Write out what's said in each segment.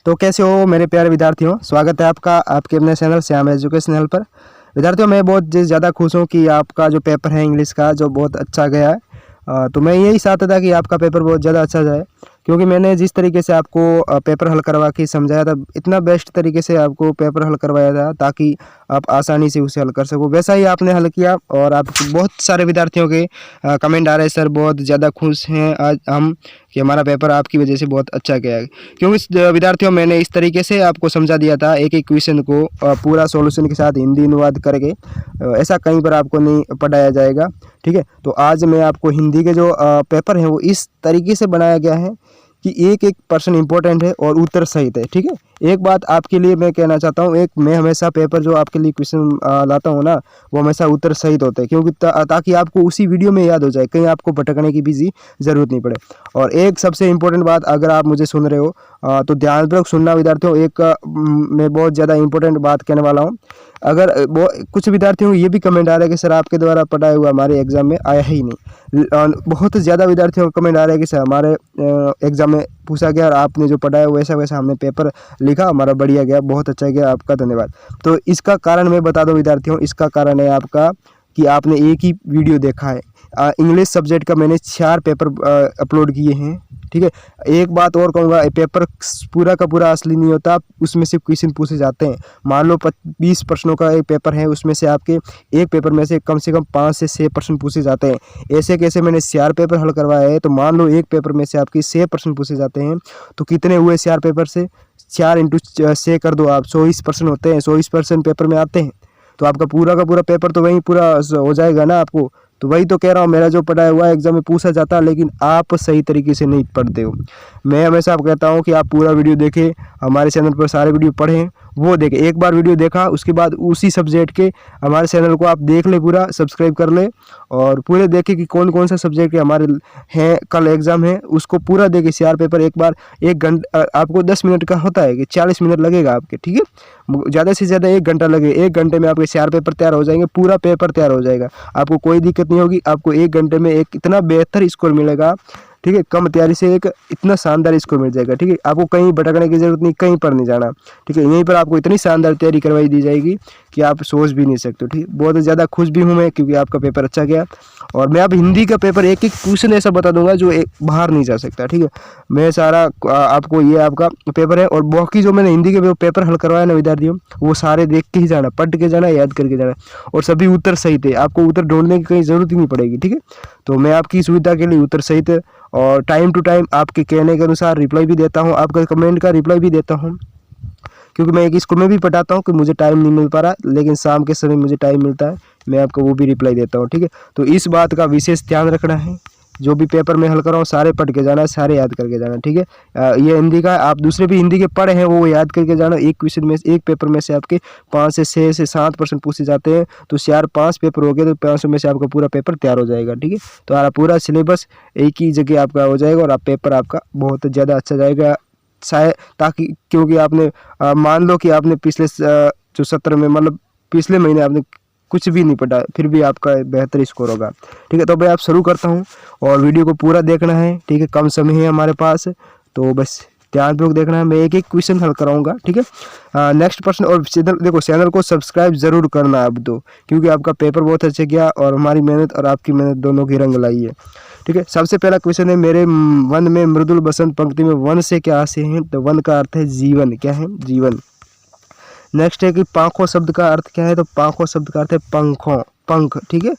तो कैसे हो मेरे प्यारे विद्यार्थियों, स्वागत है आपका आपके अपने चैनल श्याम एजुकेशनल पर। विद्यार्थियों, मैं बहुत ज़्यादा खुश हूँ कि आपका जो पेपर है इंग्लिश का जो बहुत अच्छा गया है। तो मैं यही चाहता था कि आपका पेपर बहुत ज़्यादा अच्छा जाए, क्योंकि मैंने जिस तरीके से आपको पेपर हल करवा के समझाया था, इतना बेस्ट तरीके से आपको पेपर हल करवाया था ताकि आप आसानी से उसे हल कर सको, वैसा ही आपने हल किया। और आप बहुत सारे विद्यार्थियों के कमेंट आ रहे हैं, सर बहुत ज़्यादा खुश हैं आज हम कि हमारा पेपर आपकी वजह से बहुत अच्छा गया है। क्योंकि विद्यार्थियों, मैंने इस तरीके से आपको समझा दिया था, एक एक क्वेश्चन को पूरा सॉल्यूशन के साथ हिंदी अनुवाद करके, ऐसा कहीं पर आपको नहीं पढ़ाया जाएगा। ठीक है, तो आज मैं आपको हिंदी के जो पेपर है वो इस तरीके से बनाया गया है कि एक एक पर्सन इंपॉर्टेंट है और उत्तर सहित है। ठीक है, एक बात आपके लिए मैं कहना चाहता हूँ, एक मैं हमेशा पेपर जो आपके लिए क्वेश्चन लाता हूँ ना, वो हमेशा उत्तर सहित होते हैं, क्योंकि ताकि आपको उसी वीडियो में याद हो जाए, कहीं आपको भटकने की भी ज़रूरत नहीं पड़े। और एक सबसे इम्पोर्टेंट बात, अगर आप मुझे सुन रहे हो तो ध्यानपूर्वक सुनना विद्यार्थियों। एक मैं बहुत ज़्यादा इंपॉर्टेंट बात कहने वाला हूँ। अगर कुछ विद्यार्थियों को ये भी कमेंट आ रहा है कि सर आपके द्वारा पढ़ाया हुआ हमारे एग्जाम में आया ही नहीं। बहुत ज़्यादा विद्यार्थियों को कमेंट आ रहा है कि सर हमारे एग्जाम में पूछा गया और आपने जो पढ़ाया वैसा वैसा हमने पेपर लिखा, हमारा बढ़िया गया, बहुत अच्छा गया, आपका धन्यवाद। तो इसका कारण मैं बता दूं विद्यार्थियों, इसका कारण है आपका कि आपने एक ही वीडियो देखा है। इंग्लिश सब्जेक्ट का मैंने 4 पेपर अपलोड किए हैं। ठीक है, एक बात और कहूँगा, पेपर पूरा का पूरा असली नहीं होता, उसमें से क्वेश्चन पूछे जाते हैं। मान लो 20 प्रश्नों का एक पेपर है, उसमें से आपके एक पेपर में से कम 5 से 6 प्रश्न पूछे जाते हैं। ऐसे कैसे मैंने 4 पेपर हल करवाए हैं, तो मान लो एक पेपर में से आपके 6 प्रश्न पूछे जाते हैं, तो कितने हुए 4 पेपर से? 4 इंटू 6 कर दो आप, 120 प्रश्न होते हैं, 120 प्रश्न पेपर में आते हैं, तो आपका पूरा का पूरा पेपर तो वहीं पूरा हो जाएगा ना आपको। तो वही तो कह रहा हूँ, मेरा जो पढ़ाया हुआ एग्जाम में पूछा जाता है, लेकिन आप सही तरीके से नहीं पढ़ते हो। मैं हमेशा आप कहता हूँ कि आप पूरा वीडियो देखें, हमारे चैनल पर सारे वीडियो पढ़ें, वो देखें। एक बार वीडियो देखा उसके बाद उसी सब्जेक्ट के हमारे चैनल को आप देख ले, पूरा सब्सक्राइब कर ले और पूरे देखें कि कौन कौन सा सब्जेक्ट के हमारे हैं, कल एग्जाम है, उसको पूरा देखें। 4 पेपर एक बार, 1 घंटा आपको 10 मिनट का होता है कि 40 मिनट लगेगा आपके। ठीक है, ज़्यादा से ज़्यादा 1 घंटा लगे, 1 घंटे में आपके 4 पेपर तैयार हो जाएंगे, पूरा पेपर तैयार हो जाएगा, आपको कोई दिक्कत नहीं होगी। आपको 1 घंटे में एक इतना बेहतर स्कोर मिलेगा। ठीक है, कम तैयारी से एक इतना शानदार स्कोर मिल जाएगा। ठीक है, आपको कहीं भटकने की जरूरत नहीं, कहीं पर नहीं जाना। ठीक है, यहीं पर आपको इतनी शानदार तैयारी करवाई दी जाएगी कि आप सोच भी नहीं सकते। ठीक है, बहुत ज़्यादा खुश भी हूँ मैं, क्योंकि आपका पेपर अच्छा गया। और मैं अब हिंदी का पेपर एक एक क्वेश्चन ऐसा बता दूंगा जो एक बाहर नहीं जा सकता। ठीक है, मैं सारा आपको, ये आपका पेपर है, और बाकी जो मैंने हिंदी के पेपर हल करवाया ना विद्यार्थियों, वो सारे देख के ही जाना, पढ़ के जाना, याद करके जाना, और सभी उत्तर सही थे, आपको उत्तर ढूंढने की कहीं ज़रूरत ही नहीं पड़ेगी। ठीक है, तो मैं आपकी सुविधा के लिए उत्तर सहित और टाइम टू टाइम आपके कहने के अनुसार रिप्लाई भी देता हूँ, आपका कमेंट का रिप्लाई भी देता हूँ, क्योंकि मैं एक स्कूल में भी पढ़ाता हूँ कि मुझे टाइम नहीं मिल पा रहा, लेकिन शाम के समय मुझे टाइम मिलता है, मैं आपको वो भी रिप्लाई देता हूँ। ठीक है, तो इस बात का विशेष ध्यान रखना है, जो भी पेपर में हल कर रहा हूँ सारे पढ़ के जाना है, सारे याद करके जाना। ठीक है, ये हिंदी का, आप दूसरे भी हिंदी के पढ़े हैं वो याद करके जाना। एक क्वेश्चन में, एक पेपर में से आपके 5 से 6 से 7 प्रश्न पूछे जाते हैं, तो 4-5 पेपर हो गए, तो 500 में से आपका पूरा पेपर तैयार हो जाएगा। ठीक है, तो आपका पूरा सिलेबस एक ही जगह आपका हो जाएगा और आप पेपर आपका बहुत ज़्यादा अच्छा जाएगा। शायद ताकि, क्योंकि आपने मान लो कि आपने पिछले जो सत्र में, मतलब पिछले महीने आपने कुछ भी नहीं पढ़ा, फिर भी आपका बेहतर स्कोर होगा। ठीक है, तो भाई आप शुरू करता हूँ, और वीडियो को पूरा देखना है। ठीक है, कम समय है हमारे पास, तो बस ध्यानपूर्वक देखना है, मैं एक एक क्वेश्चन हल कराऊंगा। ठीक है, नेक्स्ट प्रश्न, और चैनल को सब्सक्राइब जरूर करना अब तो, क्योंकि आपका पेपर बहुत अच्छा गया और हमारी मेहनत और आपकी मेहनत दोनों की रंग लाई है। ठीक है, सबसे पहला क्वेश्चन है, मेरे वन में मृदुल बसंत पंक्ति में वन से क्या आशय है? तो वन का अर्थ है जीवन। क्या है? जीवन। नेक्स्ट है कि पांखों शब्द का अर्थ क्या है? तो पांखों शब्द का अर्थ है पंखों, पंख। ठीक है,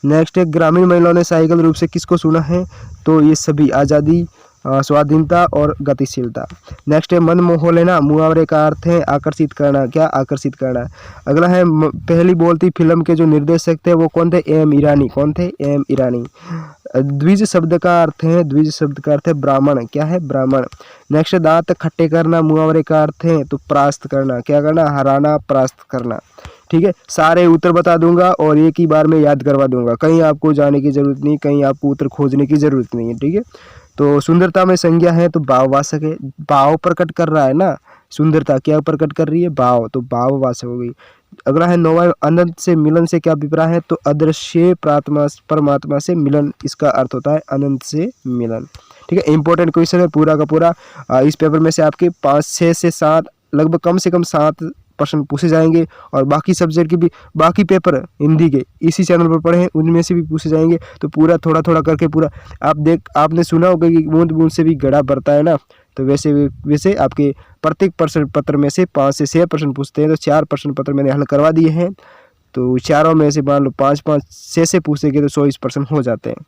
नेक्स्ट है, ग्रामीण महिलाओं ने साइकिल रूप से किसको सुना है? तो ये सभी, आज़ादी, स्वाधीनता और गतिशीलता। नेक्स्ट है, मन मोह लेना, मुहावरे का अर्थ है आकर्षित करना। क्या? आकर्षित करना। अगला है, पहली बोलती फिल्म के जो निर्देशक थे वो कौन थे? एम ईरानी। कौन थे? एम ईरानी। द्विज शब्द का अर्थ है, द्विज शब्द का अर्थ है ब्राह्मण। क्या है? ब्राह्मण। नेक्स्ट, दांत खट्टे करना, मुहावरे का अर्थ है तो परास्त करना। क्या करना? हराना, परास्त करना। ठीक है, सारे उत्तर बता दूंगा और एक ही बार में याद करवा दूंगा, कहीं आपको जाने की जरूरत नहीं, कहीं आपको उत्तर खोजने की जरूरत नहीं है। ठीक है, तो सुंदरता में संज्ञा है तो भाववाचक है, भाव प्रकट कर रहा है ना, सुंदरता क्या प्रकट कर रही है? भाव, तो भाववाचक हो गई। अगला है नौवां, अनंत से मिलन से क्या अभिप्राय है? तो अदृश्य परमात्मा से मिलन, इसका अर्थ होता है अनंत से मिलन। ठीक है, इंपॉर्टेंट क्वेश्चन है पूरा का पूरा। इस पेपर में से आपके 5 से 7 लगभग कम से कम 7 प्रश्न पूछे जाएंगे, और बाकी सब्जेक्ट के भी बाकी पेपर हिंदी के इसी चैनल पर पढ़े हैं, उनमें से भी पूछे जाएंगे। तो पूरा थोड़ा थोड़ा करके पूरा आपने सुना होगा कि बूंद बूंद से भी घड़ा भरता है ना, तो वैसे आपके प्रत्येक प्रश्न पत्र में से 5 से 6 प्रश्न पूछते हैं। तो 4 प्रश्न पत्र मैंने हल करवा दिए हैं, तो चारों में से मान लो 5-5 6 पूछेंगे तो 24 प्रश्न हो जाते हैं।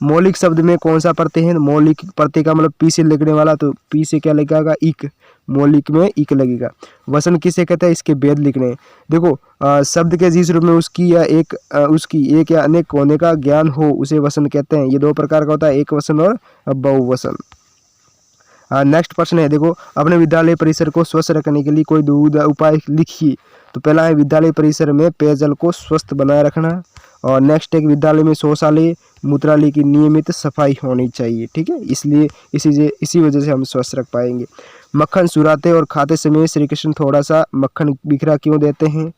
मौलिक शब्द में कौन सा प्रत्यय है? मौलिक प्रत्यय का मतलब पी से लगने वाला, तो पी से क्या लगेगा? इक। मौलिक में इक लगेगा। वसन किसे कहते हैं? इसके भेद लिखने हैं। देखो शब्द के जिस रूप में उसकी या एक या अनेक होने का ज्ञान हो उसे वसन कहते हैं। ये 2 प्रकार का होता है, एक वसन और बहुवसन। नेक्स्ट प्रश्न है, देखो अपने विद्यालय परिसर को स्वच्छ रखने के लिए कोई 2 उपाय लिखिए। तो पहला है विद्यालय परिसर में पेयजल को स्वस्थ बनाए रखना, और नेक्स्ट एक विद्यालय में शौचालय मूत्रालय की नियमित सफाई होनी चाहिए। ठीक है, इसलिए इसी वजह से हम स्वस्थ रख पाएंगे। मक्खन चुराते और खाते समय श्री कृष्ण थोड़ा सा मक्खन बिखरा क्यों देते हैं?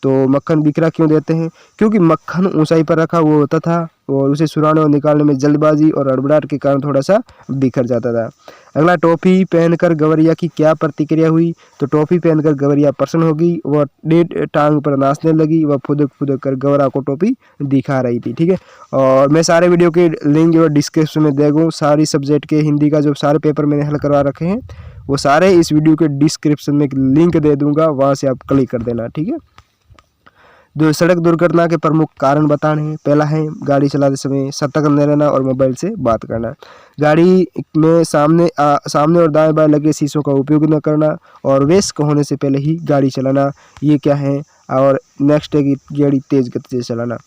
तो मक्खन बिखरा क्यों देते हैं? क्योंकि मक्खन ऊंचाई पर रखा हुआ होता था और उसे चुराने और निकालने में जल्दबाजी और हड़बड़ाहट के कारण थोड़ा सा बिखर जाता था। अगला, टोपी पहनकर गवरिया की क्या प्रतिक्रिया हुई? तो टोपी पहनकर गवरिया प्रसन्न होगी, वह डेढ़ टांग पर नाचने लगी, वह फुदक फुदक कर गवरा को टोपी दिखा रही थी। ठीक है, और मैं सारे वीडियो के लिंक और डिस्क्रिप्शन में दे दूँ। सारी सब्जेक्ट के हिंदी का जो सारे पेपर मैंने हल करवा रखे हैं वो सारे इस वीडियो के डिस्क्रिप्शन में एक लिंक दे दूंगा, वहाँ से आप क्लिक कर देना। ठीक है, सड़क दुर्घटना के प्रमुख कारण बताने हैं। पहला है गाड़ी चलाते समय सतर्क न रहना और मोबाइल से बात करना। गाड़ी में सामने और दाएं बाएं लगे शीशों का उपयोग न करना, और वयस्क होने से पहले ही गाड़ी चलाना। ये क्या है? और नेक्स्ट है कि गाड़ी तेज गति से चलाना।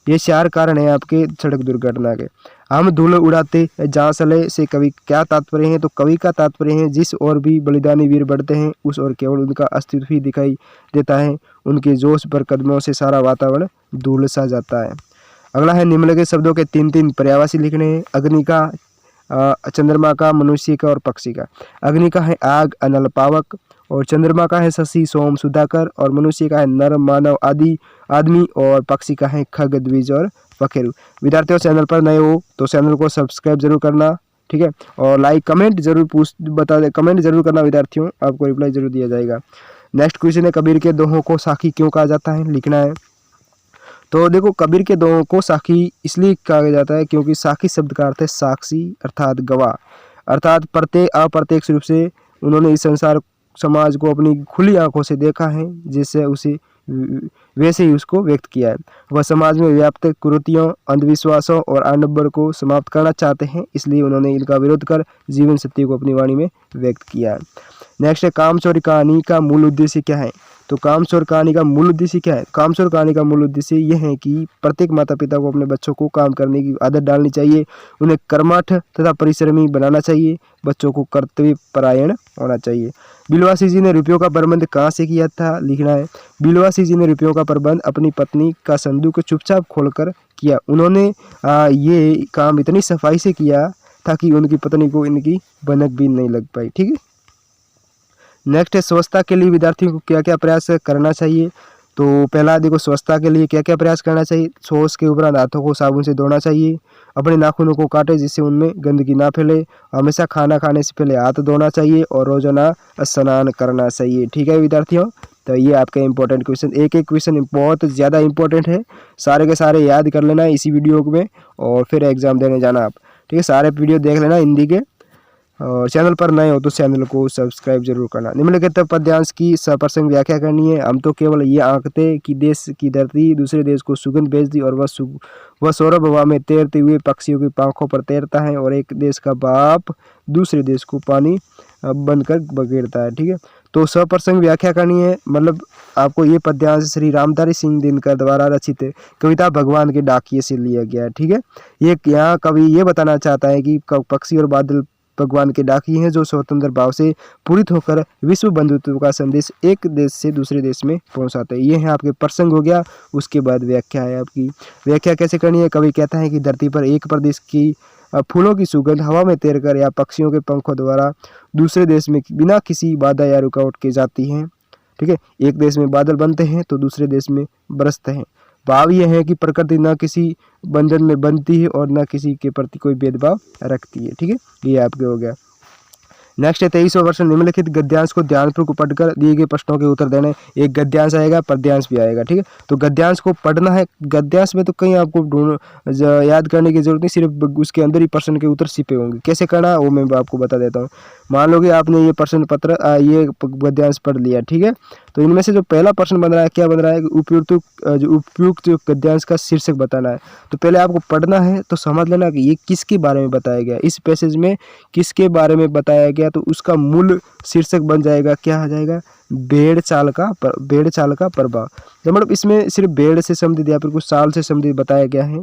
ये 4 कारण है आपके सड़क दुर्घटना के। हम धूल उड़ाते जहाँ चले से कवि क्या तात्पर्य है? तो कवि का तात्पर्य है जिस ओर भी बलिदानी वीर बढ़ते हैं उस ओर केवल उनका अस्तित्व ही दिखाई देता है, उनके जोश पर कदमों से सारा वातावरण धूल सा जाता है। अगला है निम्नलिखित शब्दों के 3-3 पर्यायवाची लिखने हैं। अग्नि का, चंद्रमा का, मनुष्य का और पक्षी का। अग्नि का है आग अनल पावक, और चंद्रमा का है शशि सोम सुधाकर, और मनुष्य का है नर मानव आदमी, और पक्षी का है खग द्विज और पखेरु। विद्यार्थियों, चैनल पर नए हो तो चैनल को सब्सक्राइब जरूर करना। ठीक है, और लाइक कमेंट जरूर करना विद्यार्थियों, आपको रिप्लाई जरूर दिया जाएगा। नेक्स्ट क्वेश्चन है, कबीर के दोहों को साखी क्यों कहा जाता है? लिखना है। तो देखो कबीर के दोहों को साखी इसलिए कहा जाता है क्योंकि साखी शब्द का अर्थ है साक्षी अर्थात गवाह, अर्थात अप्रत्यक्ष रूप से उन्होंने इस संसार समाज को अपनी खुली आंखों से देखा है, जिससे उसे वैसे ही उसको व्यक्त किया है। वह समाज में व्याप्त कुरीतियों, अंधविश्वासों और आडंबर को समाप्त करना चाहते हैं, इसलिए उन्होंने इनका विरोध कर जीवन सत्य को अपनी वाणी में व्यक्त किया है। नेक्स्ट है, कामचोर कहानी का मूल उद्देश्य क्या है? तो कामचोर कहानी का मूल उद्देश्य क्या है? कामचोर कहानी का मूल उद्देश्य यह है कि प्रत्येक माता पिता को अपने बच्चों को काम करने की आदत डालनी चाहिए, उन्हें कर्मठ तथा परिश्रमी बनाना चाहिए, बच्चों को कर्तव्य परायण होना चाहिए। बिलवासी जी ने रुपयों का प्रबंध कहाँ से किया था? लिखना है। बिलवासी जी ने रुपयों का प्रबंध अपनी पत्नी का संदूक चुपचाप खोलकर किया। उन्होंने ये काम इतनी सफाई से किया ताकि उनकी पत्नी को इनकी भनक भी नहीं लग पाई। ठीक है, नेक्स्ट है, स्वच्छता के लिए विद्यार्थियों को क्या क्या प्रयास करना चाहिए? तो पहला देखो स्वच्छता के लिए क्या क्या प्रयास करना चाहिए। शौच के उपरांत हाथों को साबुन से धोना चाहिए, अपने नाखूनों को काटे जिससे उनमें गंदगी ना फैले, हमेशा खाना खाने से पहले हाथ धोना चाहिए और रोजाना स्नान करना चाहिए। ठीक है विद्यार्थियों, तो ये आपका इंपॉर्टेंट क्वेश्चन, एक क्वेश्चन बहुत ज़्यादा इंपॉर्टेंट है, सारे के सारे याद कर लेना इसी वीडियो में और फिर एग्जाम देने जाना आप। ठीक है, सारे वीडियो देख लेना हिंदी के, और चैनल पर नए हो तो चैनल को सब्सक्राइब जरूर करना। निम्नलिखित पद्यांश की सप्रसंग व्याख्या करनी है। हम तो केवल ये आंकते कि देश की धरती दूसरे देश को सुगंध भेज दी, और वह सौरभ हवा में तैरते हुए पक्षियों की पंखों पर तैरता है, और एक देश का बाप दूसरे देश को पानी बनकर बगेरता है। ठीक है, तो सप्रसंग व्याख्या करनी है, मतलब आपको ये पद्यांश श्री रामधारी सिंह दिनकर द्वारा रचित कविता भगवान के डाकिए से लिया गया है। ठीक है, ये यहाँ कवि ये बताना चाहता है कि पक्षी और बादल भगवान के डाकी हैं जो स्वतंत्र भाव से पूरित होकर विश्व बंधुत्व का संदेश एक देश से दूसरे देश में पहुंचाते हैं। ये है आपके प्रसंग हो गया। उसके बाद व्याख्या है आपकी। व्याख्या कैसे करनी है? कवि कहता है कि धरती पर एक प्रदेश की फूलों की सुगंध हवा में तैरकर या पक्षियों के पंखों द्वारा दूसरे देश में बिना किसी बाधा या रुकावट के जाती है। ठीक है। एक देश में बादल बनते हैं तो दूसरे देश में बरसते हैं। भाव यह है कि प्रकृति न किसी बंधन में बंधती है और न किसी के प्रति कोई भेदभाव रखती है, ठीक है। ये आपके हो गया। नेक्स्ट है 23वां प्रश्न, निम्नलिखित गद्यांश को ध्यानपूर्वक पढ़कर दिए गए प्रश्नों के उत्तर देने। एक गद्यांश आएगा, पद्यांश भी आएगा, ठीक है। तो गद्यांश को पढ़ना है। गद्यांश में तो कहीं आपको याद करने की जरूरत नहीं, सिर्फ उसके अंदर ही प्रश्न के उत्तर छिपे होंगे। कैसे करना है वो मैं आपको बता देता हूँ। मान लो कि आपने ये प्रश्न पत्र ये गद्यांश पढ़ लिया, ठीक है। तो इनमें से जो पहला प्रश्न बन रहा है, क्या बन रहा है, उपयुक्त जो गद्यांश का शीर्षक बताना है। तो पहले आपको पढ़ना है तो समझ लेना कि ये किसके बारे में बताया गया, इस पैसेज में किसके बारे में बताया गया। तो उसका मूल शीर्षक बन जाएगा, क्या आ जाएगा, भेड़ चाल का प्रभाव। तो मतलब इसमें सिर्फ भेड़ से संबंधित या फिर कुछ साल से संबंधित बताया गया है।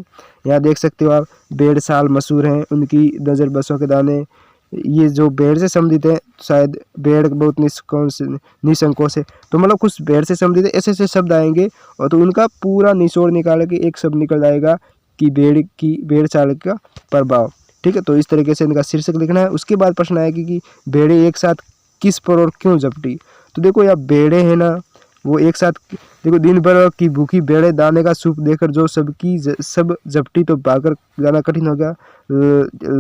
यहाँ देख सकते हो आप, भेड़ साल मशहूर हैं, उनकी नज़र बसों के दाने। ये जो भेड़ से संबंधित है, शायद भेड़ बहुत निसंकोच है। तो मतलब कुछ भेड़ से संबंधित है, ऐसे ऐसे शब्द आएंगे और तो उनका पूरा निचोड़ निकाल के एक शब्द निकल जाएगा कि भेड़ चाल का प्रभाव, ठीक है। तो इस तरीके से इनका शीर्षक लिखना है। उसके बाद प्रश्न आएगा कि भेड़ें एक साथ किस पर और क्यों झपटी। तो देखो यार, भेड़ें हैं ना, वो एक साथ देखो, दिन भर की भूखी भेड़ें दाने का सूप देकर जो सब झपटी तो भागकर जाना कठिन हो गया।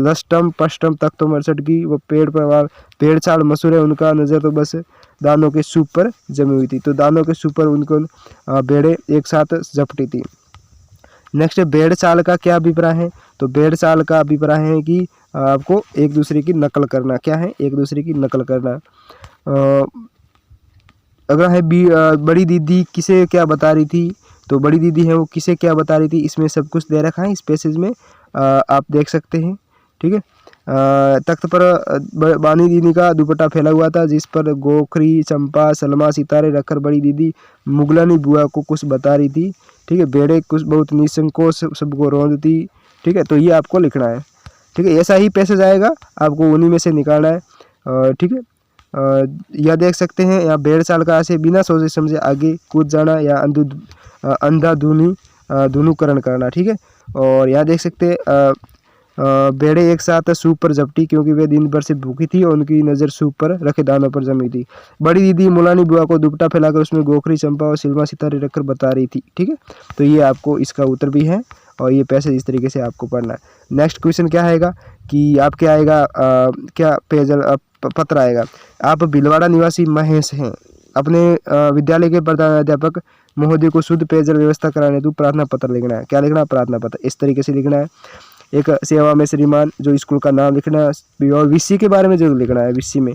लष्टम पष्टम तक तो मरसट की वो पेड़ चाल मशहूर है, उनका नज़र तो बस दानों के सूप पर जमी हुई थी। तो दानों के सूप पर उनको भेड़ें एक साथ झपटी थी। नेक्स्ट, भेड़ चाल का क्या अभिप्राय है। तो भेड़ चाल का अभिप्राय है कि आपको एक दूसरे की नकल करना। क्या है, एक दूसरे की नकल करना। अगला है बड़ी दीदी किसे क्या बता रही थी। तो बड़ी दीदी है वो किसे क्या बता रही थी, इसमें सब कुछ दे रखा है इस पैसेज में, आप देख सकते हैं, ठीक है। तख्त पर बानी दीदी का दुपट्टा फैला हुआ था, जिस पर गोखरी, चंपा, सलमा सितारे रखकर बड़ी दीदी मुगलानी बुआ को कुछ बता रही थी, ठीक है। भेड़े कुछ बहुत निसंकोच सबको रोंदती, ठीक है। तो ये आपको लिखना है, ठीक है। ऐसा ही पैसेज आएगा, आपको उन्हीं में से निकालना है, ठीक है। यह देख सकते हैं, यहाँ भेड़ चाल का ऐसे बिना सोचे समझे आगे कूद जाना या अंधाधुनीकरण करना, ठीक है। और यहाँ देख सकते हैं भेड़ें एक साथ सूप पर झपटी क्योंकि वे दिन भर से भूखी थी और उनकी नज़र सूप पर रखे दानों पर जमी थी। बड़ी दीदी मुलानी बुआ को दुपट्टा फैलाकर उसमें गोखरी, चंपा और सिल्मा सितारे रखकर बता रही थी, ठीक है। तो ये आपको इसका उत्तर भी है और ये पैसेज इस तरीके से आपको पढ़ना है। नेक्स्ट क्वेश्चन क्या आएगा कि आपके आएगा क्या पेजल पत्र आएगा। आप भीलवाड़ा निवासी महेश हैं, अपने विद्यालय के प्रधानाध्यापक महोदय को शुद्ध पेयजल व्यवस्था कराने हेतु प्रार्थना पत्र लिखना है। क्या लिखना है, प्रार्थना पत्र, इस तरीके से लिखना है। एक सेवा में श्रीमान जो स्कूल का नाम लिखना है और विषय के बारे में जरूर लिखना है, विषय में,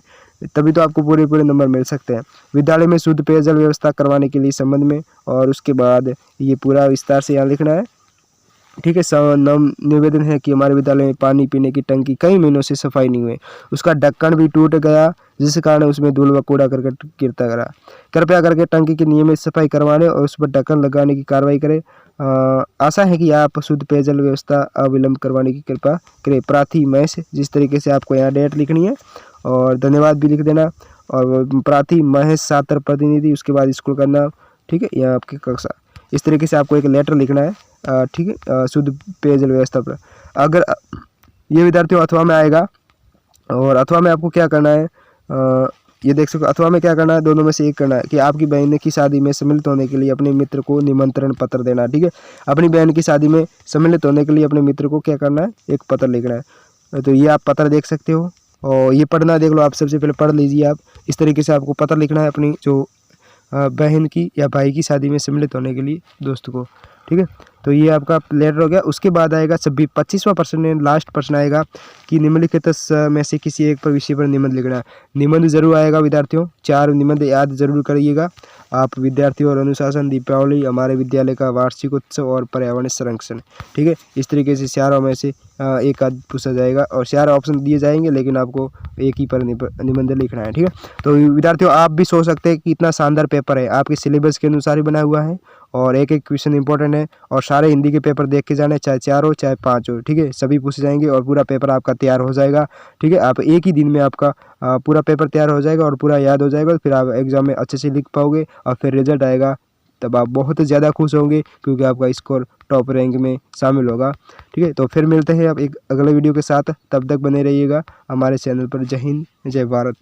तभी तो आपको पूरे नंबर मिल सकते हैं। विद्यालय में शुद्ध पेयजल व्यवस्था करवाने के लिए संबंध में, और उसके बाद ये पूरा विस्तार से यहाँ लिखना है, ठीक है। निवेदन है कि हमारे विद्यालय में पानी पीने की टंकी कई महीनों से सफाई नहीं हुई, उसका ढक्कन भी टूट गया जिस कारण उसमें धूल व कूड़ा करकट गिरता रहा। कृपया करके टंकी की नियमित सफाई करवाने और उस पर ढक्कन लगाने की कार्रवाई करें। आशा है कि आप शुद्ध पेयजल व्यवस्था अविलंब करवाने की कृपा करें। प्रार्थी महेश, जिस तरीके से आपको यहाँ डेट लिखनी है और धन्यवाद भी लिख देना। और प्रार्थी महेश छात्र प्रतिनिधि, उसके बाद स्कूल का नाम, ठीक है, यहाँ आपकी कक्षा, इस तरीके से आपको एक लेटर लिखना है, ठीक है, शुद्ध पेयजल व्यवस्था पर। अगर ये विद्यार्थियों अथवा में आएगा, और अथवा में आपको क्या करना है, ये देख सकते हो, अथवा में क्या करना है, दोनों में से एक करना है कि आपकी बहन की शादी में सम्मिलित होने के लिए अपने मित्र को निमंत्रण पत्र देना, ठीक है। अपनी बहन की शादी में सम्मिलित होने के लिए अपने मित्र को क्या करना है, एक पत्र लिखना है। तो ये आप पत्र देख सकते हो और ये पढ़ना देख लो, आप सबसे पहले पढ़ लीजिए। आप इस तरीके से आपको पत्र लिखना है अपनी जो बहन की या भाई की शादी में सम्मिलित होने के लिए दोस्त को, ठीक है। तो ये आपका लेटर हो गया। उसके बाद आएगा 25वां प्रश्न, लास्ट प्रश्न आएगा कि निम्नलिखित में से किसी एक पर विषय पर निबंध लिखना है। निबंध जरूर आएगा विद्यार्थियों, 4 निबंध याद जरूर करिएगा आप विद्यार्थियों। और अनुशासन, दीपावली, हमारे विद्यालय का वार्षिक उत्सव और पर्यावरण संरक्षण, ठीक है। इस तरीके से 4 में से एक आध पूछा जाएगा और 4 ऑप्शन दिए जाएंगे, लेकिन आपको एक ही पर निबंध लिखना है, ठीक है। तो विद्यार्थियों आप भी सोच सकते हैं कि इतना शानदार पेपर है, आपके सिलेबस के अनुसार ही बना हुआ है और एक एक क्वेश्चन इंपॉर्टेंट है और सारे हिंदी के पेपर देख के जाने, चाहे 4 हो चाहे 5 हो, ठीक है, सभी पूछे जाएंगे और पूरा पेपर आपका तैयार हो जाएगा, ठीक है। आप एक ही दिन में आपका पूरा पेपर तैयार हो जाएगा और पूरा याद हो जाएगा, फिर आप एग्जाम में अच्छे से लिख पाओगे और फिर रिजल्ट आएगा तब आप बहुत ज़्यादा खुश होंगे क्योंकि आपका स्कोर टॉप रैंक में शामिल होगा, ठीक है। तो फिर मिलते हैं आप एक अगले वीडियो के साथ, तब तक बने रहिएगा हमारे चैनल पर। जय हिंद, जय भारत।